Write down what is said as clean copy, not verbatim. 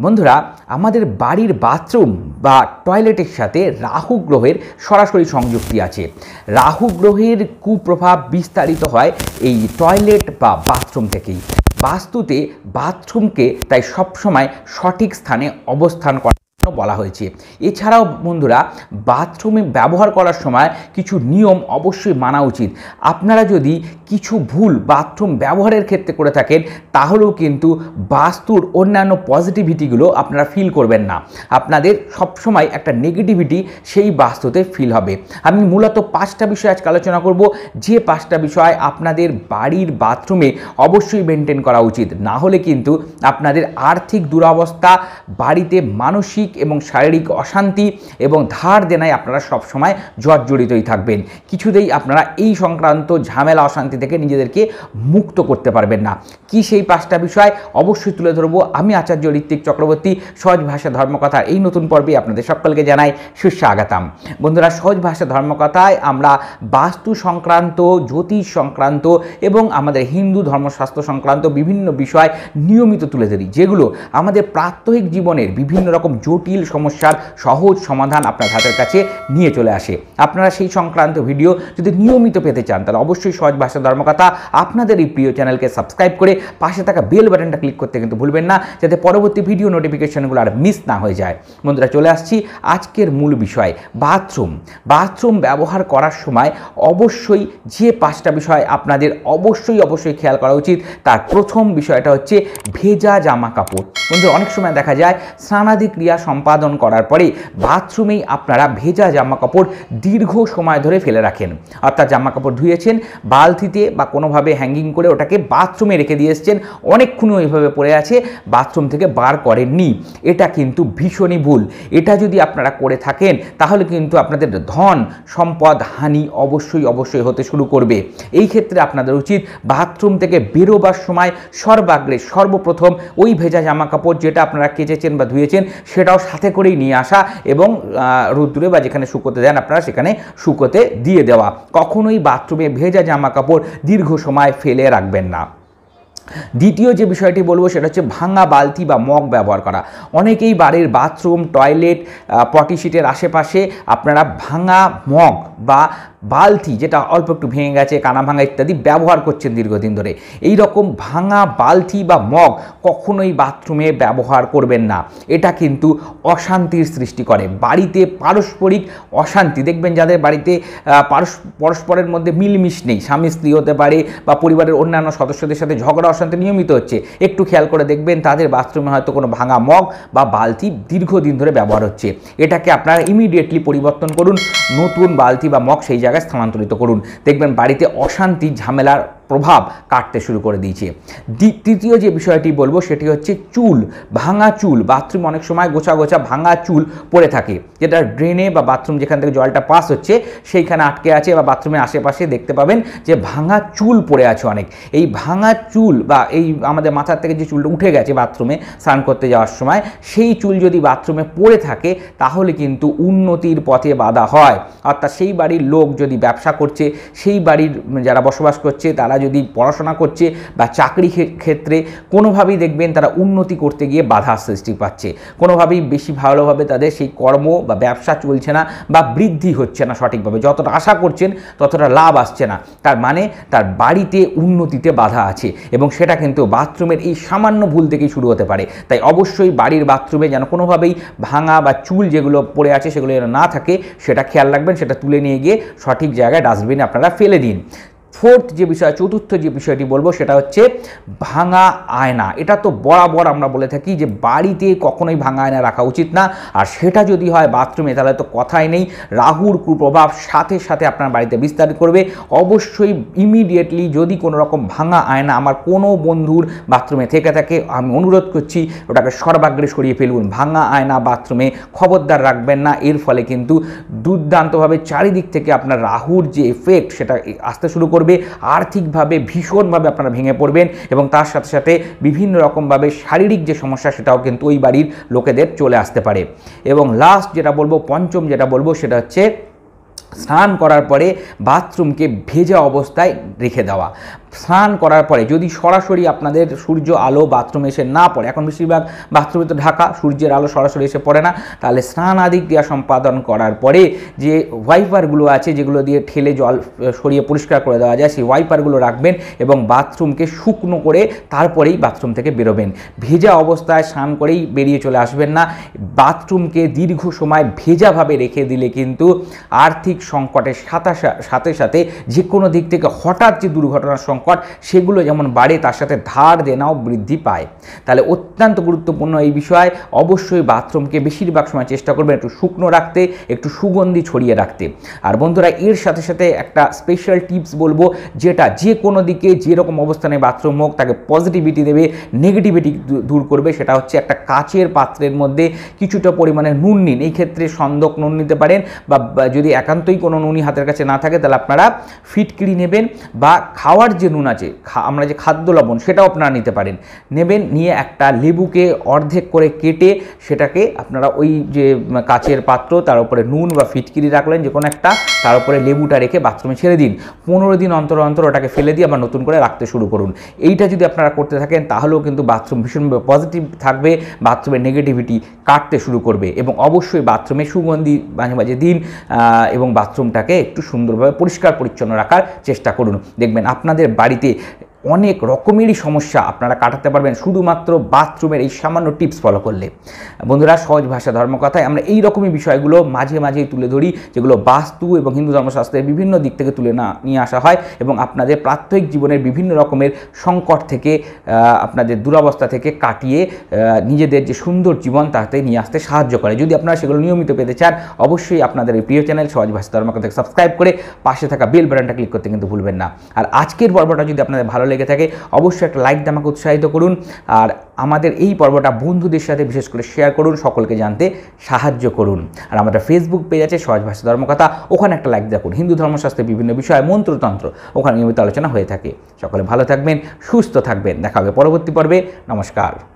বন্ধুরা, আমাদের বাড়ির বাথরুম বা টয়লেটের সাথে রাহু গ্রহের সরাসরি সংযুক্তি আছে। রাহু গ্রহের কুপ্রভাব বিস্তারিত হয় এই টয়লেট বা বাথরুম থেকেই। বাস্তুতে বাথরুমকে তাই সবসময় সঠিক স্থানে অবস্থান করা বলা হয়েছে। এছাড়াও বন্ধুরা, বাথরুমে ব্যবহার করার সময় কিছু নিয়ম অবশ্যই মানা উচিত। আপনারা যদি কিছু ভুল বাথরুম ব্যবহারের ক্ষেত্রে করে থাকেন, তাহলেও কিন্তু বাস্তুর অন্যান্য পজিটিভিটিগুলো আপনারা ফিল করবেন না। আপনাদের সবসময় একটা নেগেটিভিটি সেই বাস্তুতে ফিল হবে। আমি মূলত 5টা বিষয় আজকে আলোচনা করব, যে 5টা বিষয় আপনাদের বাড়ির বাথরুমে অবশ্যই মেনটেন করা উচিত। না হলে কিন্তু আপনাদের আর্থিক দুরবস্থা, বাড়িতে মানসিক এবং শারীরিক অশান্তি এবং ধার দেনায় আপনারা সবসময় জর্জরিতই থাকবেন। কিছুতেই আপনারা এই সংক্রান্ত ঝামেলা অশান্তি থেকে নিজেদেরকে মুক্ত করতে পারবেন না। কি সেই 5টা বিষয় অবশ্যই তুলে ধরবো আমি, আচার্য ঋত্বিক চক্রবর্তী। সহজ ভাষা ধর্মকথার এই নতুন পর্বে আপনাদের সকলকে জানাই সুস্বাগতম। বন্ধুরা, সহজ ভাষা ধর্মকথায় আমরা বাস্তু সংক্রান্ত, জ্যোতিষ সংক্রান্ত এবং আমাদের হিন্দু ধর্মশাস্ত্র সংক্রান্ত বিভিন্ন বিষয় নিয়মিত তুলে ধরি, যেগুলো আমাদের প্রাত্যহিক জীবনের বিভিন্ন রকম জটিল সমস্যার সহজ সমাধান আপনার হাতের কাছে নিয়ে চলে আসে। আপনারা সেই সংক্রান্ত ভিডিও যদি নিয়মিত পেতে চান, তাহলে অবশ্যই সহজ ভাষা ধর্মকথা আপনাদের এই প্রিয় চ্যানেলকে সাবস্ক্রাইব করে পাশে থাকা বেল বাটনটা ক্লিক করতে কিন্তু ভুলবেন না, যাতে পরবর্তী ভিডিও নোটিফিকেশনগুলো আর মিস না হয়ে যায়। বন্ধুরা, চলে আসছি আজকের মূল বিষয়, বাথরুম ব্যবহার করার সময় অবশ্যই যে 5টা বিষয় আপনাদের অবশ্যই খেয়াল করা উচিত। তার প্রথম বিষয়টা হচ্ছে ভেজা জামা কাপড়। বন্ধুরা, অনেক সময় দেখা যায় স্নানাদি ক্রিয়া সম্পাদন করার পরে বাথরুমেই আপনারা ভেজা জামা কাপড় দীর্ঘ সময় ধরে ফেলে রাখেন। অর্থাৎ জামা কাপড় ধুয়েছেন, বালতিতে বা কোনোভাবে হ্যাঙ্গিং করে ওটাকে বাথরুমে রেখে দিয়ে এসছেন, অনেকক্ষণ ওইভাবে পড়ে আছে, বাথরুম থেকে বার করেননি। এটা কিন্তু ভীষণই ভুল। এটা যদি আপনারা করে থাকেন, তাহলে কিন্তু আপনাদের ধন সম্পদ হানি অবশ্যই হতে শুরু করবে। এই ক্ষেত্রে আপনাদের উচিত বাথরুম থেকে বেরোবার সময় সর্বপ্রথম ওই ভেজা জামা কাপড় যেটা আপনারা কেচেছেন বা ধুয়েছেন, সেটাও সাথে করেই নিয়ে আসা এবং রোদ্দুরে বা যেখানে শুকোতে দেন আপনারা সেখানে শুকোতে দিয়ে দেওয়া। কখনোই বাথরুমে ভেজা জামা কাপড় দীর্ঘ সময় ফেলে রাখবেন না। দ্বিতীয় যে বিষয়টি বলবো সেটা হচ্ছে ভাঙা বালতি বা মগ ব্যবহার করা। অনেকেই বাড়ির বাথরুম, টয়লেট, পটি সিটের আশেপাশে আপনারা ভাঙা মগ বা বালতি, যেটা অল্প একটু ভেঙে গেছে, কানা ভাঙা ইত্যাদি ব্যবহার করছেন দীর্ঘদিন ধরে। এই রকম ভাঙা বালতি বা মগ কখনোই বাথরুমে ব্যবহার করবেন না। এটা কিন্তু অশান্তির সৃষ্টি করে, বাড়িতে পারস্পরিক অশান্তি। দেখবেন যাদের বাড়িতে পরস্পরের মধ্যে মিলমিশ নেই, স্বামী স্ত্রী হতে পারে বা পরিবারের অন্যান্য সদস্যদের সাথে ঝগড়া অশান্তি নিয়মিত হচ্ছে, একটু খেয়াল করে দেখবেন তাদের বাথরুমে হয়তো কোনো ভাঙা মগ বা বালতি দীর্ঘদিন ধরে ব্যবহার হচ্ছে। এটাকে আপনারা ইমিডিয়েটলি পরিবর্তন করুন, নতুন বালতি বা মগ সেই জায়গায় স্থানান্তরিত করুন। দেখবেন বাড়িতে অশান্তি, ঝামেলার প্রভাব কাটতে শুরু করে দিয়েছে। তৃতীয় যে বিষয়টি বলবো সেটি হচ্ছে ভাঙা চুল। বাথরুম অনেক সময় গোছা ভাঙা চুল পড়ে থাকে, যেটা ড্রেনে বা বাথরুম যেখান থেকে জলটা পাস হচ্ছে সেইখানে আটকে আছে, বা বাথরুমের আশেপাশে দেখতে পাবেন যে ভাঙা চুল পড়ে আছে অনেক। এই ভাঙা চুল বা এই আমাদের মাথার থেকে যে চুলটা উঠে গেছে বাথরুমে স্নান করতে যাওয়ার সময়, সেই চুল যদি বাথরুমে পড়ে থাকে, তাহলে কিন্তু উন্নতির পথে বাধা হয়। অর্থাৎ সেই বাড়ির লোক যদি ব্যবসা করছে, সেই বাড়ির যারা বসবাস করছে, তারা যদি পড়াশোনা করছে বা চাকরি ক্ষেত্রে, কোনোভাবেই দেখবেন তারা উন্নতি করতে গিয়ে বাধা সৃষ্টি পাচ্ছে। কোনোভাবেই বেশি ভালোভাবে তাদের সেই কর্ম বা ব্যবসা চলছে না বা বৃদ্ধি হচ্ছে না সঠিকভাবে। যতটা আশা করছেন ততটা লাভ আসছে না। তার মানে তার বাড়িতে উন্নতিতে বাধা আছে, এবং সেটা কিন্তু বাথরুমের এই সামান্য ভুল থেকেই শুরু হতে পারে। তাই অবশ্যই বাড়ির বাথরুমে যেন কোনোভাবেই ভাঙা বা চুল যেগুলো পড়ে আছে সেগুলো যেন না থাকে, সেটা খেয়াল রাখবেন। সেটা তুলে নিয়ে গিয়ে সঠিক জায়গায় ডাস্টবিনে আপনারা ফেলে দিন। চতুর্থ যে বিষয়টি বলবো সেটা হচ্ছে ভাঙা আয়না। এটা তো বরাবর আমরা বলে থাকি যে বাড়িতে কখনোই ভাঙা আয়না রাখা উচিত না, আর সেটা যদি হয় বাথরুমে, তাহলে তো কথাই নেই, রাহুর কুপ্রভাব সাথে আপনার বাড়িতে বিস্তার করবে। অবশ্যই ইমিডিয়েটলি যদি কোনো রকম ভাঙা আয়না আমার কোনো বন্ধুর বাথরুমে থেকে থাকে, আমি অনুরোধ করছি ওটাকে সর্বাগ্রে সরিয়ে ফেলুন। ভাঙা আয়না বাথরুমে খবরদার রাখবেন না। এর ফলে কিন্তু দুর্দান্তভাবে চারিদিক থেকে আপনার রাহুর যে এফেক্ট সেটা আসতে শুরু করবে। আর্থিকভাবে ভীষণভাবে আপনারা ভেঙে পড়বেন, এবং তার সাথে বিভিন্ন রকমভাবে শারীরিক যে সমস্যা সেটাও কিন্তু ওই বাড়ির লোকেদের চলে আসতে পারে। এবং পঞ্চম যেটা বলবো সেটা হচ্ছে স্নান করার পরে বাথরুমকে ভেজা অবস্থায় রেখে দেওয়া। স্নান করার পরে যদি সরাসরি আপনাদের সূর্য আলো বাথরুমে এসে না পড়ে, এখন বেশিরভাগ বাথরুমে তো ঢাকা, সূর্যের আলো সরাসরি এসে পড়ে না, তাহলে স্নান আদি ক্রিয়া সম্পাদন করার পরে যে ওয়াইপারগুলো আছে যেগুলো দিয়ে ঠেলে জল সরিয়ে পরিষ্কার করে দেওয়া যায়, সেই ওয়াইপারগুলো রাখবেন এবং বাথরুমকে শুকনো করে তারপরেই বাথরুম থেকে বেরোবেন। ভেজা অবস্থায় স্নান করেই বেরিয়ে চলে আসবেন না। বাথরুমকে দীর্ঘ সময় ভেজাভাবে রেখে দিলে কিন্তু আর্থিক সংকটের সাথে সাথে যে কোনো দিক থেকে হঠাৎ যে দুর্ঘটনার সংকট সেগুলো যেমন বাড়ে, তার সাথে ধার দেনাও বৃদ্ধি পায়। তাহলে অত্যন্ত গুরুত্বপূর্ণ এই বিষয়। অবশ্যই বাথরুমকে বেশিরভাগ সময় চেষ্টা করবেন একটু শুকনো রাখতে, একটু সুগন্ধি ছড়িয়ে রাখতে। আর বন্ধুরা, এর সাথে সাথে একটা স্পেশাল টিপস বলবো, যেটা যে কোনো দিকে যেরকম অবস্থানে বাথরুম হোক তাকে পজিটিভিটি দেবে, নেগেটিভিটি দূর করবে। সেটা হচ্ছে একটা কাচের পাত্রের মধ্যে কিছুটা পরিমাণে নুন নিন। এই ক্ষেত্রে সন্দক নুন নিতে পারেন, বা যদি একান্তই কোনো নুনই হাতের কাছে না থাকে তাহলে আপনারা ফিটকিরি নেবেন, বা খাওয়ার যে নুন আছে আমরা যে খাদ্য লবণ সেটাও আপনারা নিতে পারেন। নেবেন, নিয়ে একটা লেবুকে অর্ধেক করে কেটে সেটাকে আপনারা ওই যে কাচের পাত্র তার উপরে নুন বা ফিটকিরি রাখলেন যে কোনো একটা, তার উপরে লেবুটা রেখে বাথরুমে ছেড়ে দিন। 15 দিন অন্তর অন্তর ওটাকে ফেলে দিয়ে আবার নতুন করে রাখতে শুরু করুন। এইটা যদি আপনারা করতে থাকেন তাহলেও কিন্তু বাথরুম ভীষণভাবে পজিটিভ থাকবে, বাথরুমের নেগেটিভিটি কাটতে শুরু করবে। এবং অবশ্যই বাথরুমে সুগন্ধি মাঝে মাঝে দিন এবং বাথরুমটাকে একটু সুন্দরভাবে পরিষ্কার পরিচ্ছন্ন রাখার চেষ্টা করুন। দেখবেন আপনাদের বাড়িতে অনেক রকমেরই সমস্যা আপনারা কাটাতে পারবেন শুধুমাত্র বাথরুমের এই সামান্য টিপস ফলো করলে। বন্ধুরা, সহজ ভাষা ধর্মকথায় আমরা এই রকমই বিষয়গুলো মাঝে মাঝেই তুলে ধরি, যেগুলো বাস্তু এবং হিন্দু ধর্মশাস্ত্রের বিভিন্ন দিক থেকে তুলে নিয়ে আসা হয় এবং আপনাদের প্রাত্যহিক জীবনের বিভিন্ন রকমের সংকট থেকে, আপনাদের দুরবস্থা থেকে কাটিয়ে নিজেদের যে সুন্দর জীবন তাতে নিয়ে আসতে সাহায্য করে। যদি আপনারা সেগুলো নিয়মিত পেতে চান, অবশ্যই আপনাদের এই প্রিয় চ্যানেল সহজ ভাষা ধর্মকথাকে সাবস্ক্রাইব করে পাশে থাকা বেল বাটনটা ক্লিক করতে কিন্তু ভুলবেন না। আর আজকের পর্বটা যদি আপনাদের ভালো লেগে থাকে অবশ্যই একটা লাইক দিয়ে আমাকে উৎসাহিত করুন। আর আমাদের এই পর্বটা বন্ধুদের সাথে বিশেষ করে শেয়ার করুন, সকলকে জানতে সাহায্য করুন। আর আমাদের ফেসবুক পেজ আছে সহজ ভাষা ধর্মকথা, ওখানে একটা লাইক দেখুন। হিন্দু ধর্মশাস্ত্রের বিভিন্ন বিষয়, মন্ত্রতন্ত্র ওখানে নিয়মিত আলোচনা হয়ে থাকে। সকলে ভালো থাকবেন, সুস্থ থাকবেন। দেখা হবে পরবর্তী পর্বে। নমস্কার।